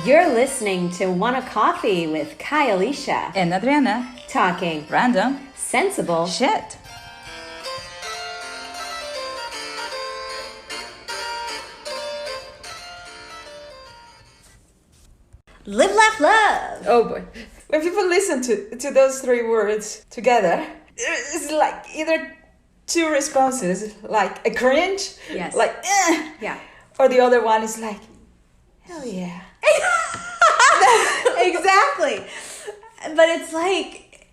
You're listening to Wanna Coffee with Kai Alicia. And Adriana. Talking Random. sensible Shit. Live, laugh, love. Oh boy. When people listen to those three words together, it's like either two responses, like a cringe, Yes. like Yeah. or the other one is like, hell yeah. Exactly. But it's like,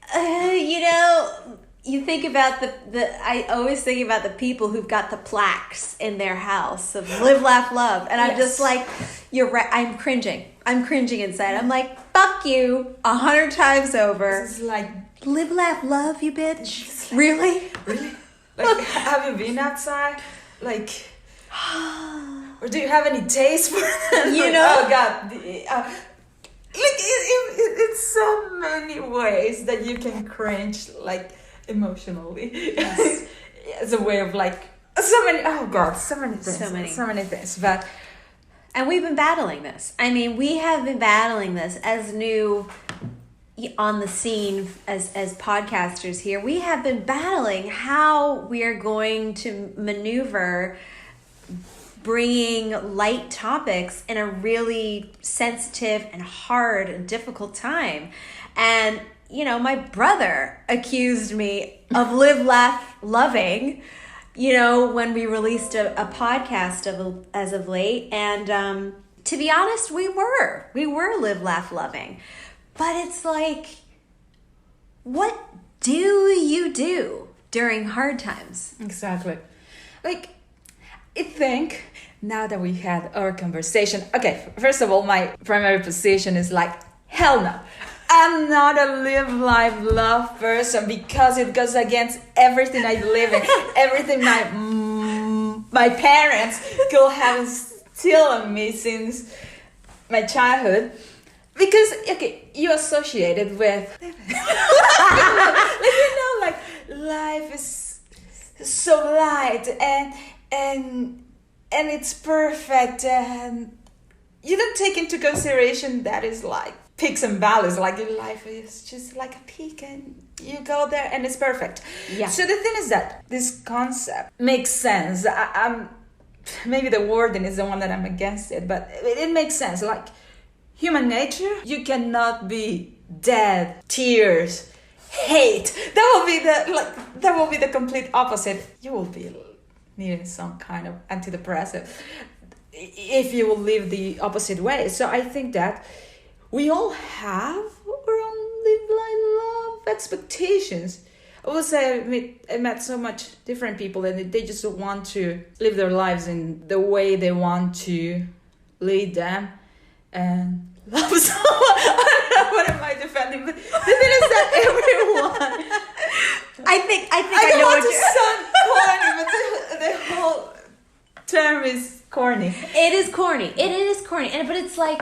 you think about I always think about the people who've got the plaques in their house of live, laugh, love. And I'm Yes. just like, you're right. I'm cringing inside. I'm like, fuck you 100 times over. It's like, Live, laugh, love, you bitch. Really? really? Like, have you been outside? Like, or do you have any taste for them? You Like, know? oh God. It's so many ways that you can cringe, like, emotionally. Yes. It's a way of, like, so many things. So many. But And we've been battling this. I mean, we have been battling this as new on the scene as podcasters here. We have been battling how we are going to maneuver bringing light topics in a really sensitive and hard and difficult time. And, my brother accused me of live, laugh, loving, when we released a podcast as of late. And to be honest, we were live, laugh, loving. But it's like, what do you do during hard times? exactly. Like, I think now that we had our conversation, okay, first of all, my primary position is like, hell no. I'm not a live, life, love person because it goes against everything I believe in, everything my parents could have instilled in me since my childhood. Because, okay, you associate it with, like, life is so light and it's perfect, and you don't take into consideration that is like peaks and valleys. Like, your life is just like a peak and you go there and it's perfect. Yeah. So the thing is that this concept makes sense. I'm maybe the wording is the one that I'm against it, but it makes sense. Like, human nature, you cannot be dead, tears, hate. That will be the complete opposite. You will be needing some kind of antidepressant if you will live the opposite way. So I think that we all have our own live, life, love expectations. I would say I met so much different people and they just want to live their lives in the way they want to lead them and love someone. I don't know, what am I defending? But the thing is that everyone... I think I I don't know want what to sound corny, but the whole term is corny. It is corny. It is corny. But it's like,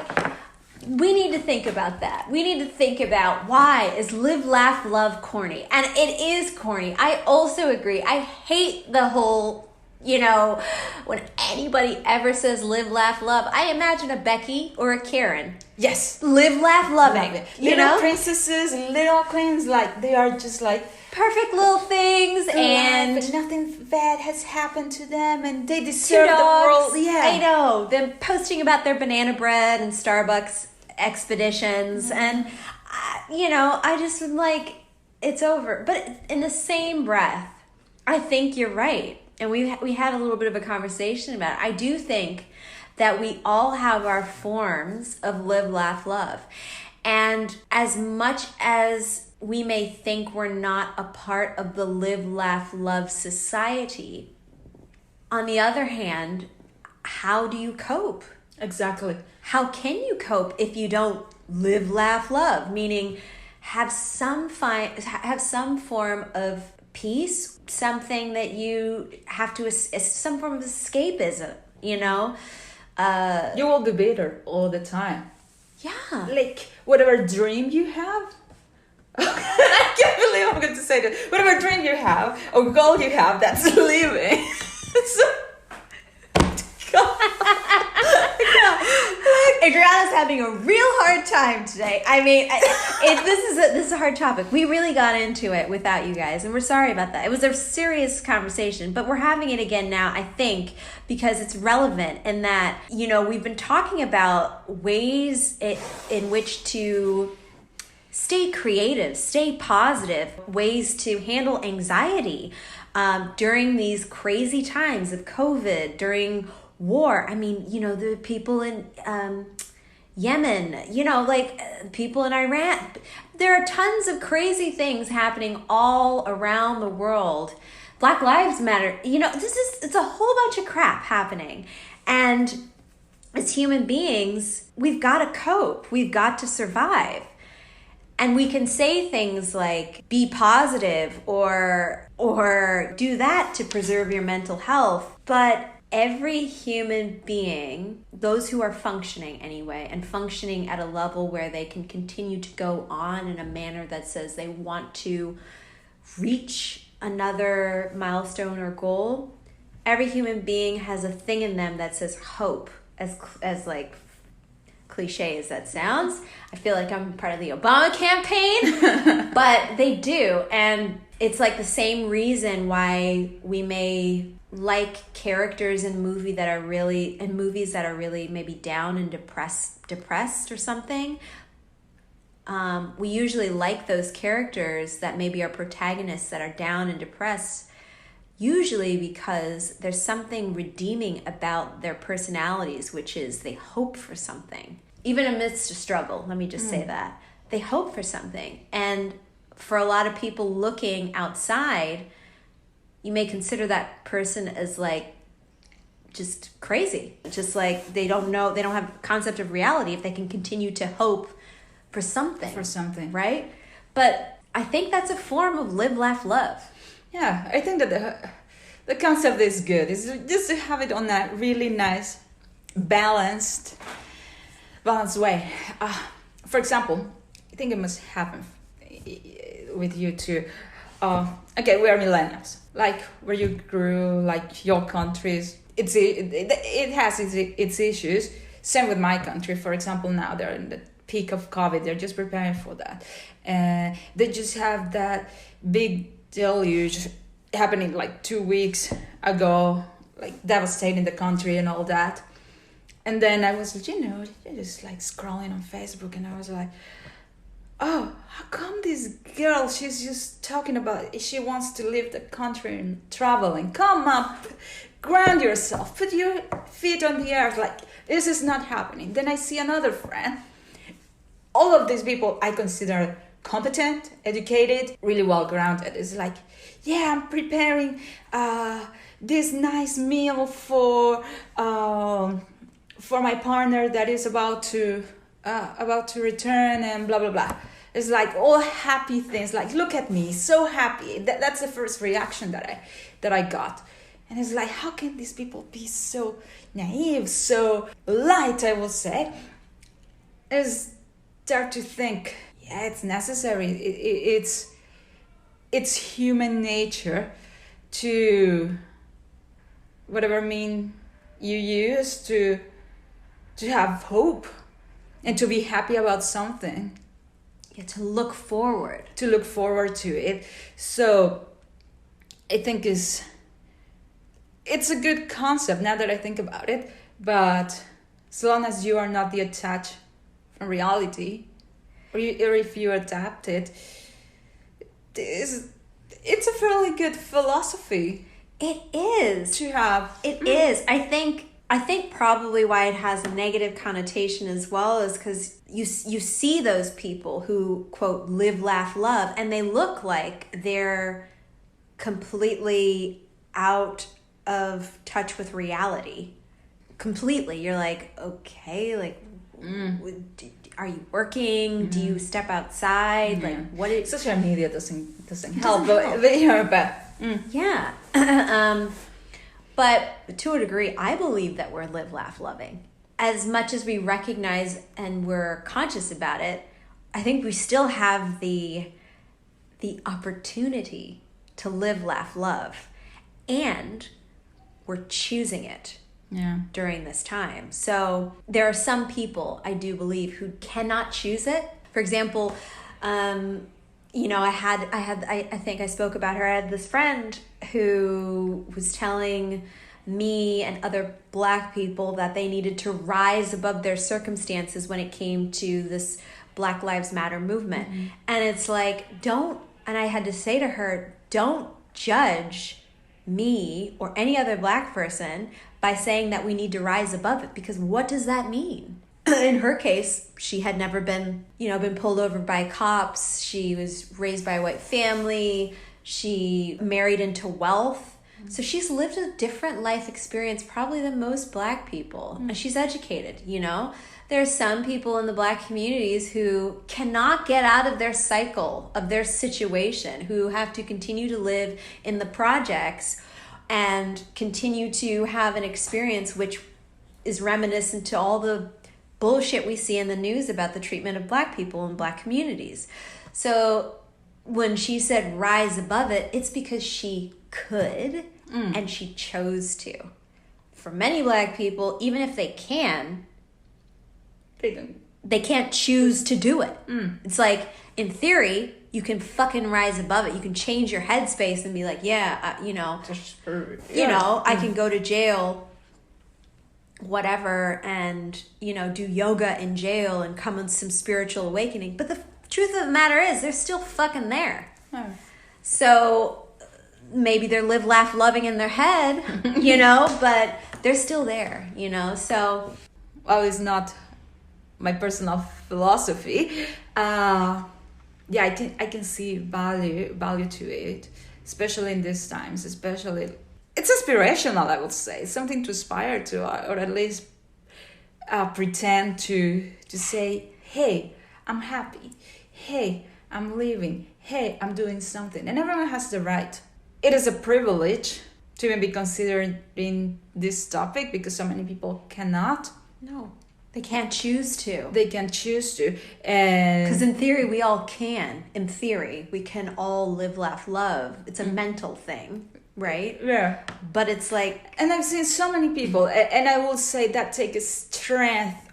we need to think about that. We need to think about, why is live, laugh, love corny? And it is corny. I also agree. I hate the whole, when anybody ever says live, laugh, love, I imagine a Becky or a Karen. Yes. Live, laugh, loving. Love it. You Little know? princesses, little queens, like, they are just like... Perfect little things, and and nothing bad has happened to them, and they two deserve the dogs. world. Yeah, I know. Them posting about their banana bread and Starbucks expeditions, and I just am like, it's over. But in the same breath, I think you're right, and we had a little bit of a conversation about it. I do think that we all have our forms of live, laugh, love, and as much as we may think we're not a part of the live, laugh, love society, on the other hand, how do you cope? exactly. How can you cope if you don't live, laugh, love? Meaning, have some form of peace, something that you have to, some form of escapism. You will be bitter all the time. Yeah. Like, whatever dream you have. I can't believe I'm going to say that. Whatever dream you have or goal you have, that's living. So, Adriana's having a real hard time today. I mean, this is a hard topic. We really got into it without you guys, and we're sorry about that. It was a serious conversation, but we're having it again now, I think, because it's relevant in that, we've been talking about ways in which to stay creative, stay positive, ways to handle anxiety during these crazy times of COVID, during war. I mean, the people in Yemen, people in Iran. There are tons of crazy things happening all around the world. Black Lives Matter. It's a whole bunch of crap happening. And as human beings, we've got to cope. We've got to survive. And we can say things like be positive or do that to preserve your mental health. But every human being, those who are functioning anyway, and functioning at a level where they can continue to go on in a manner that says they want to reach another milestone or goal, every human being has a thing in them that says hope, as like cliche as that sounds. I feel like I'm part of the Obama campaign, but they do. And it's like the same reason why we may like characters in movies that are really maybe down and depressed or something. We usually like those characters that maybe are protagonists that are down and depressed, usually because there's something redeeming about their personalities, which is they hope for something. Even amidst a struggle, let me just say that. They hope for something. And for a lot of people looking outside, you may consider that person as like just crazy. Just like they don't have a concept of reality if they can continue to hope for something. Right? But I think that's a form of live, laugh, love. Yeah, I think that the concept is good. It's just to have it on a really nice, balanced way. For example, I think it must happen with you too. Okay, we are millennials. Like where you grew, like your countries, it has its issues. Same with my country. For example, now they're in the peak of COVID. They're just preparing for that. They just have that big deluge happening like 2 weeks ago, like devastating the country and all that. And then I was, just like scrolling on Facebook, and I was like, oh, how come this girl, she's just talking about she wants to leave the country and traveling. Come up, ground yourself, put your feet on the earth. Like, this is not happening. Then I see another friend. All of these people I consider competent, educated, really well-grounded. It's like, yeah, I'm preparing this nice meal for my partner that is about to return, and blah blah blah. It's like all happy things. Like, look at me, so happy. That's the first reaction that I got, and it's like, how can these people be so naive, so light? I will say, is start to think, yeah, it's necessary. It's human nature to whatever mean you use to have hope and to be happy about something. Yeah, to look forward. To look forward to it. So I think it's a good concept now that I think about it. But as long as you are not detached from reality, or if you adapt it, it's a fairly good philosophy. It is. To have. It is. I think probably why it has a negative connotation as well is because you see those people who, quote, live, laugh, love, and they look like they're completely out of touch with reality. Completely. You're like, okay, like, are you working? Do you step outside? Yeah. Like, what is... Social media doesn't help. Yeah. But to a degree, I believe that we're live, laugh, loving. As much as we recognize and we're conscious about it, I think we still have the opportunity to live, laugh, love. And we're choosing it. Yeah. during this time. So there are some people, I do believe, who cannot choose it. For example, I think I spoke about her. I had this friend who was telling me and other Black people that they needed to rise above their circumstances when it came to this Black Lives Matter movement. Mm-hmm. And it's like, and I had to say to her, don't judge me or any other Black person by saying that we need to rise above it, because what does that mean? In her case, she had never been pulled over by cops. She was raised by a white family. She married into wealth. So she's lived a different life experience probably than most Black people. And she's educated, There are some people in the Black communities who cannot get out of their cycle, of their situation, who have to continue to live in the projects and continue to have an experience which is reminiscent to all the bullshit we see in the news about the treatment of Black people in Black communities. So when she said rise above it, it's because she could and she chose to. For many Black people, even if they can, they can't choose to do it. It's like, in theory, you can fucking rise above it. You can change your headspace and be like, I can go to jail, whatever, and, do yoga in jail and come on some spiritual awakening. But the truth of the matter is, they're still fucking there. So maybe they're live, laugh, loving in their head, but they're still there, so. Well, it's not my personal philosophy. I can see value to it, especially in these times. Especially, it's aspirational, I would say, something to aspire to, or at least pretend to say, hey, I'm happy. Hey, I'm living. Hey, I'm doing something. And everyone has the right. It is a privilege to even be considering this topic, because so many people cannot. No. They can't choose to. They can choose to. Because in theory, we all can. In theory, we can all live, laugh, love. It's a mental thing, right? Yeah. But it's like... And I've seen so many people, and I will say that takes strength,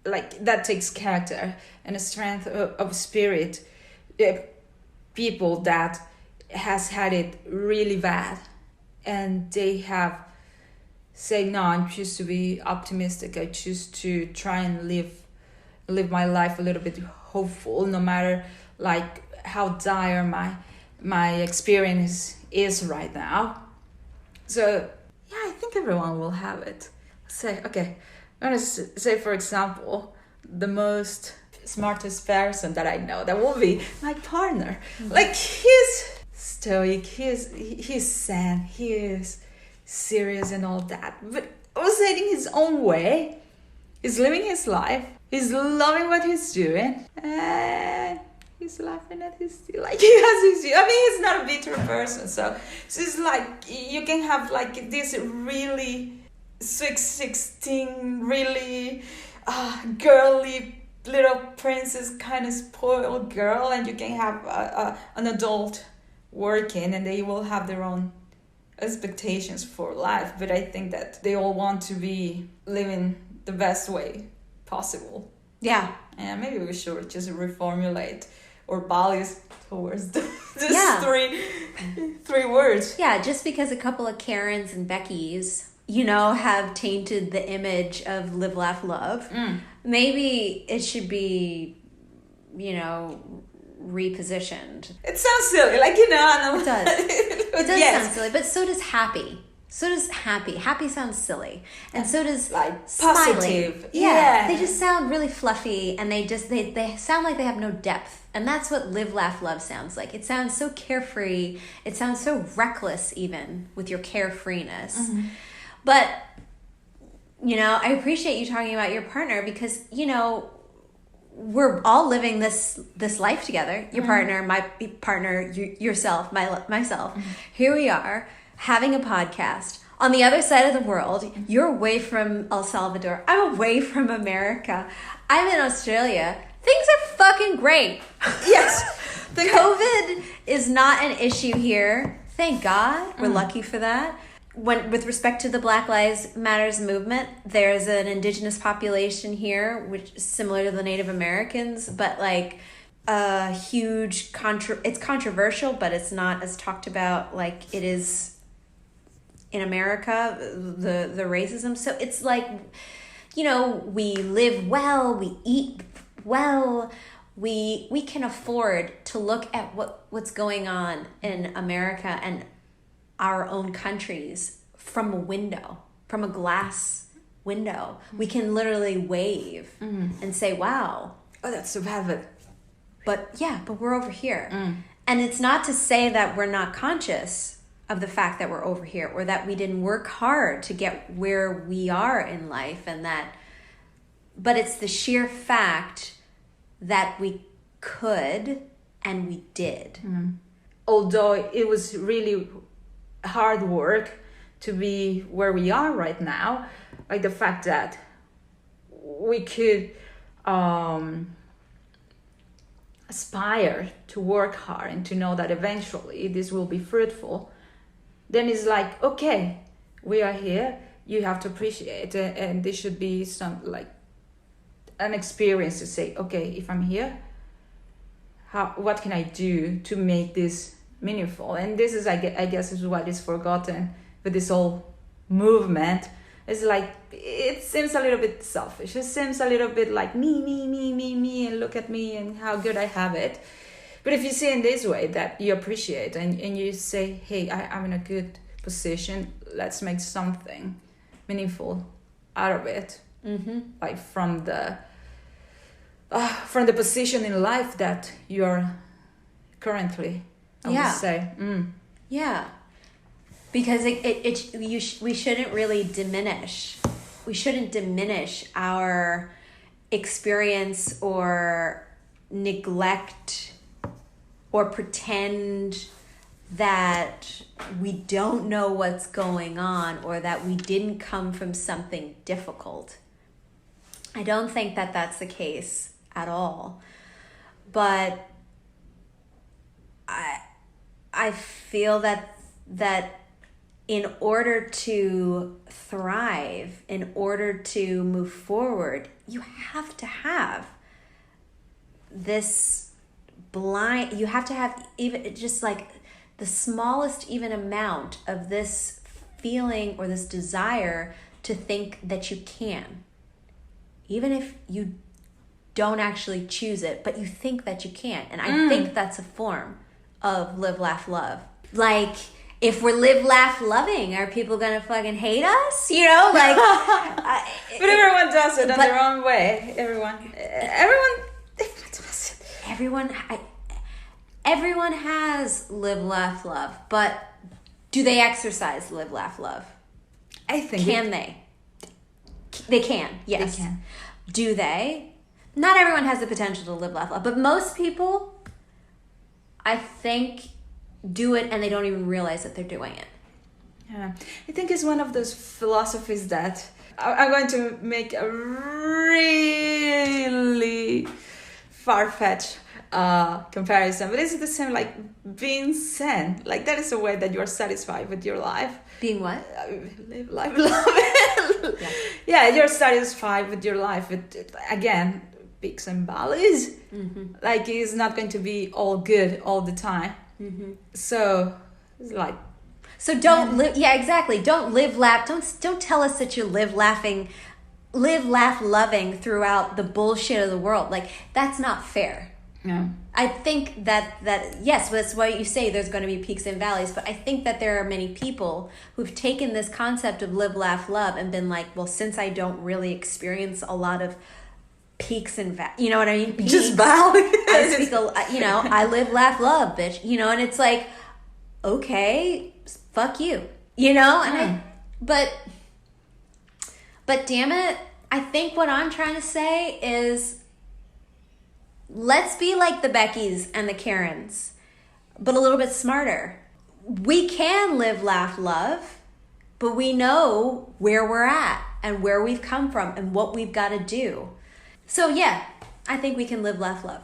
like that takes character and a strength of spirit. People that has had it really bad, and they have say, no, I choose to be optimistic. I choose to try and live my life a little bit hopeful, no matter like how dire my experience is right now. So yeah, I think everyone will have it. Say, okay, I'm gonna say, for example, the most smartest person that I know, that will be my partner. Mm-hmm. Like, he's stoic, he's zen, he is serious and all that, but also in his own way. He's living his life, he's loving what he's doing, and he's laughing at his, like, he has his, I mean, he's not a bitter person, so it's like, you can have like this really sweet 16, really girly little princess kind of spoiled girl, and you can have an adult working, and they will have their own expectations for life. But I think that they all want to be living the best way possible. Yeah. And maybe we should just reformulate our values towards these three words. Yeah, just because a couple of Karens and Beckys, you know, have tainted the image of live, laugh, love, maybe it should be, you know, repositioned. It sounds silly, like, you know. It does. It does sound silly, but so does happy. So does happy. Happy sounds silly. And so does like positive. Smiling. Yeah. They just sound really fluffy, and they sound like they have no depth. And that's what live, laugh, love sounds like. It sounds so carefree. It sounds so reckless, even, with your carefreeness. Mm-hmm. But, you know, I appreciate you talking about your partner, because, you know, we're all living this life together. Your partner, my partner, yourself, myself. Mm-hmm. Here we are, having a podcast on the other side of the world. You're away from El Salvador. I'm away from America. I'm in Australia. Things are fucking great. Yes. COVID is not an issue here. Thank God. We're lucky for that. with respect to the Black Lives Matters movement, there's an indigenous population here, which is similar to the Native Americans, but like a huge it's controversial, but it's not as talked about like it is in America, the racism. So it's like, you know, we live well, we eat well, we can afford to look at what's going on in America and our own countries from a window, from a glass window. We can literally wave and say, wow. Oh, that's so bad, but we're over here. And it's not to say that we're not conscious of the fact that we're over here, or that we didn't work hard to get where we are in life, but it's the sheer fact that we could and we did. Although it was really hard work to be where we are right now, like the fact that we could aspire to work hard and to know that eventually this will be fruitful, then it's like, okay, we are here, you have to appreciate it, and this should be some like an experience to say, okay, if I'm here, what can I do to make this meaningful? And this is, I guess, is what is forgotten with this whole movement. It's like, it seems a little bit selfish. It seems a little bit like me, and look at me and how good I have it. But if you see in this way that you appreciate and you say, hey, I'm in a good position, let's make something meaningful out of it. Like from the position in life that you're currently, I would say. Yeah. Because we shouldn't really diminish. We shouldn't diminish our experience or neglect or pretend that we don't know what's going on or that we didn't come from something difficult. I don't think that that's the case at all. But I feel that in order to thrive, in order to move forward, you have to have this you have to have even just like the smallest even amount of this feeling or this desire to think that you can. Even if you don't actually choose it, but you think that you can. And I think that's a form of live, laugh, love. Like, if we're live, laugh, loving, are people gonna fucking hate us? You know, like. But everyone does it in their own way. Everyone does it. Everyone has live, laugh, love, but do they exercise live, laugh, love? I think. Can they? They can. Yes. They can. Do they? Not everyone has the potential to live, laugh, love, but most people, I think, do it and they don't even realize that they're doing it. Yeah, I think it's one of those philosophies that I'm going to make a really far-fetched comparison, but it's the same like being zen. Like that is a way that you're satisfied with your life. Being what? Live life, love it. Yeah, you're satisfied with your life. Again, peaks and valleys. Like it's not going to be all good all the time. So it's like. So don't live. Yeah, exactly. Don't live, laugh. Don't tell us that you live, laughing, live, laugh, loving throughout the bullshit of the world. Like that's not fair. Yeah. I think that yes, that's why you say there's going to be peaks and valleys. But I think that there are many people who've taken this concept of live, laugh, love and been like, well, since I don't really experience a lot of peaks and valleys, you know what I mean? Peaks, just valleys. I speak, I live, laugh, love, bitch. You know, and it's like, okay, fuck you. You know, and but damn it, I think what I'm trying to say is, let's be like the Beckys and the Karens, but a little bit smarter. We can live, laugh, love, but we know where we're at and where we've come from and what we've got to do. So yeah, I think we can live, laugh, love.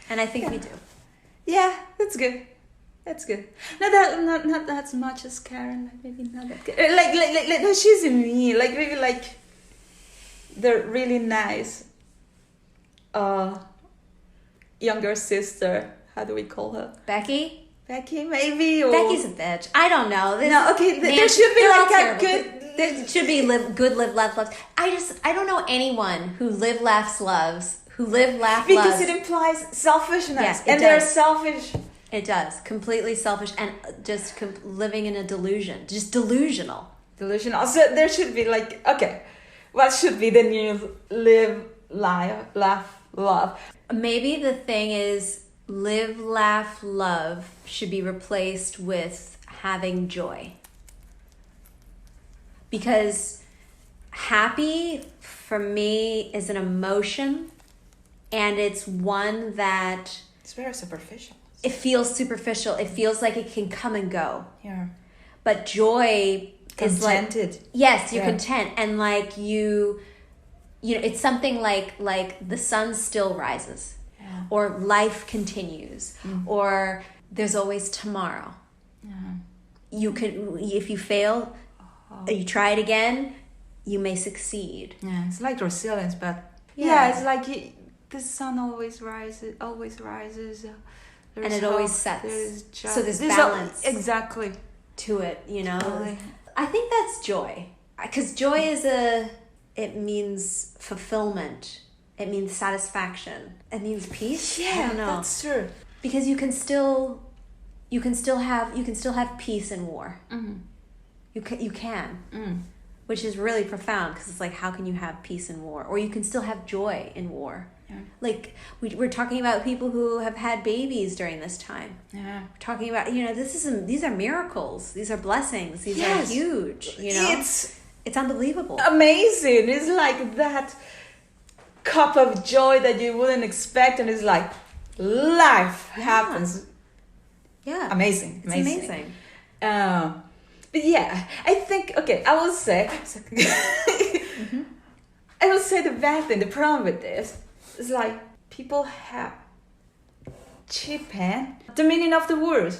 And I think we do. Yeah, that's good. That's good. Not as much as Karen. Like maybe not that good. Like no, she's in me. Like maybe like the really nice younger sister. How do we call her? Becky? Becky, maybe. Or... Becky's a bitch. I don't know. No, okay. There should be like a good. There should be live, laugh, loves. I don't know anyone who live, laughs, loves. Who live, laugh, because loves. it implies selfishness. Yeah, and they're selfish. It does. Completely selfish and just living in a delusion. Just delusional. Delusional. So there should be like, okay, what should be the new live, laugh, love? Maybe the thing is live, laugh, love should be replaced with having joy. Because happy for me is an emotion, and it's one that... It's very superficial. It feels superficial. It feels like it can come and go. Yeah. But joy is like... Contented. Yes, you're content. And like you know, it's something like the sun still rises. Yeah. Or life continues. Or there's always tomorrow. Yeah. You can, if you fail, you try it again, you may succeed. Yeah, it's like resilience, but Yeah. it's like the sun always rises, And it always sets. So there's there's balance. Exactly. To it, you know. Totally. I think that's joy. Because joy it means fulfillment. It means satisfaction. It means peace. I don't know. That's true. Because you can still have peace in war. Mm-hmm. You can. Which is really profound, because it's like, how can you have peace in war? Or you can still have joy in war. Yeah. Like, we're talking about people who have had babies during this time. Yeah. We're talking about, these are miracles. These are blessings. These are huge, It's unbelievable. Amazing. It's like that cup of joy that you wouldn't expect, and it's like life happens. Yeah. Amazing. It's amazing. But yeah, I think, okay, I will say, I will say the bad thing, the problem with this is like people have cheapened the meaning of the word.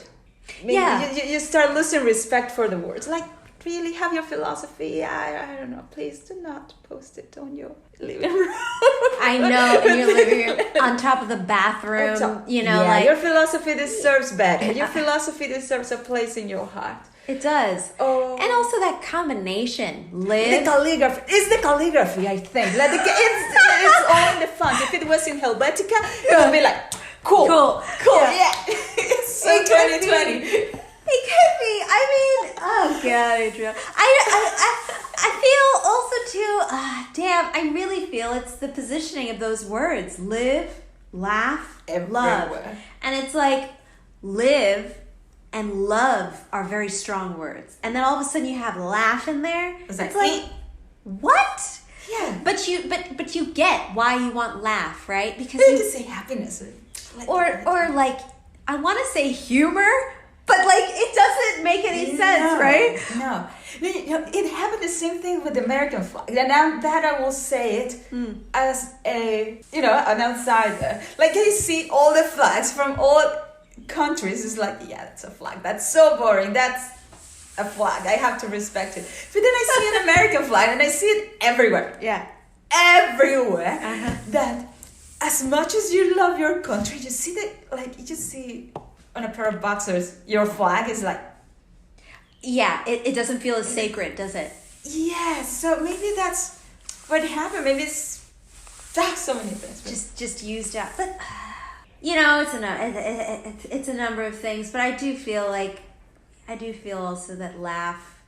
You start losing respect for the words. Like, really have your philosophy. I don't know. Please do not post it on your living room. I know, in your living room, on top of the bathroom, your philosophy deserves better. Your philosophy deserves a place in your heart. It does. Oh. And also that combination, The calligraphy. It's the calligraphy, I think. Like it's all in the font. If it was in Helvetica, it would be like, cool. Yeah. It's so 2020. It could be. I mean, oh god, Adriel. I feel also too. Damn, I really feel it's the positioning of those words: live, laugh, love, and it's like live and love are very strong words, and then all of a sudden you have laugh in there. It's like what? Yeah. But you get why you want laugh, right? Because you just say happiness, or like I want to say humor. But like it doesn't make any sense, right? No, it happened the same thing with the American flag, and I will say it as an outsider. Like I see all the flags from all countries. It's like, yeah, that's a flag. That's so boring. That's a flag. I have to respect it. But then I see an American flag, and I see it everywhere. Yeah, everywhere. That as much as you love your country, you see that, you just see. On a pair of boxers, your flag is like... Yeah, it doesn't feel as sacred, does it? Yeah, so maybe that's what happened. Maybe it's... so many things. Just used up. But, it's a number of things, but I do feel also that laugh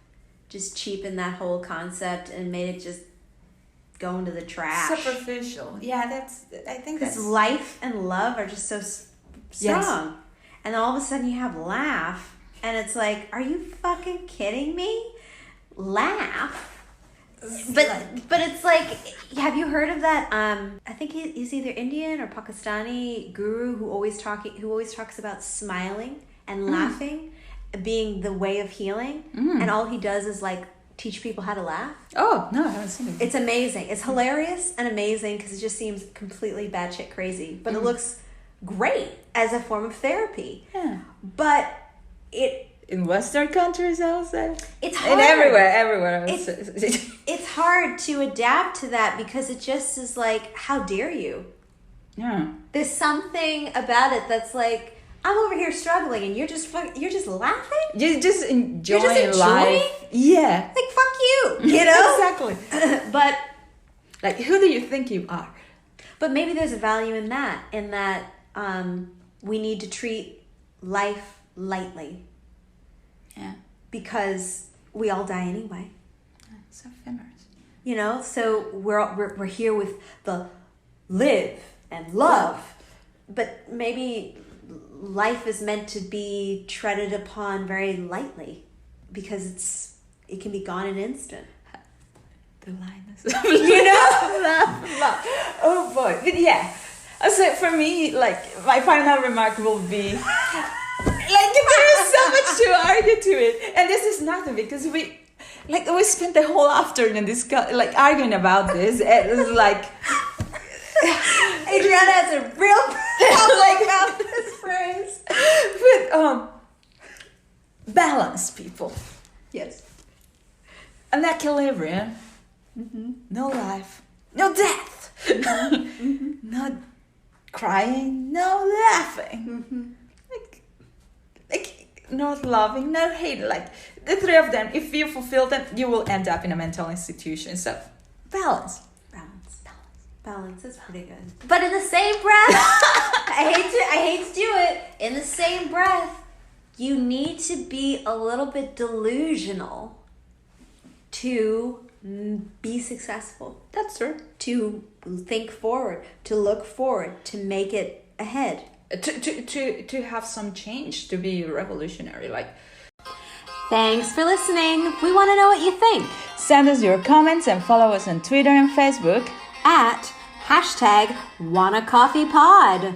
just cheapened that whole concept and made it just go into the trash. Superficial. Yeah, I think that's... Because life and love are just so strong. Yes. And then all of a sudden you have laugh, and it's like, are you fucking kidding me? Laugh? But it's like, have you heard of that? I think he's either Indian or Pakistani guru who always talks about smiling and laughing being the way of healing, and all he does is like teach people how to laugh. Oh no, I haven't seen it. It's amazing. It's hilarious and amazing because it just seems completely batshit crazy, but it looks great as a form of therapy. Yeah. But in Western countries, I would say. It's hard. And everywhere. It's hard to adapt to that because it just is like, how dare you? Yeah. There's something about it that's like, I'm over here struggling and you're just laughing? You're just enjoying enjoying? life. Yeah. Like, fuck you, you know? Exactly. But like, who do you think you are? But maybe there's a value in that we need to treat life lightly. Yeah. Because we all die anyway. It's ephemeral. You know, so we're here with the live and love. But maybe life is meant to be treaded upon very lightly because it can be gone in an instant. The lightness. You know? Love. Oh boy. But yeah. So for me, like, my final remark will be, like, there is so much to argue to it. And this is nothing because we spent the whole afternoon arguing about this. It was like, Adriana has a real problem about this phrase. But balance, people. Yes. An equilibrium. Mm-hmm. No life. No death. Mm-hmm. No crying. No laughing. Mm-hmm. Like not loving, no hate. Like the three of them, if you fulfill them, you will end up in a mental institution. So balance. Balance is pretty good. But in the same breath, I hate to do it. In the same breath, you need to be a little bit delusional to be successful. That's true. To think forward, to look forward, to make it ahead. To have some change, to be revolutionary. Like. Thanks for listening. We want to know what you think. Send us your comments and follow us on Twitter and Facebook at #WannaCoffeePod.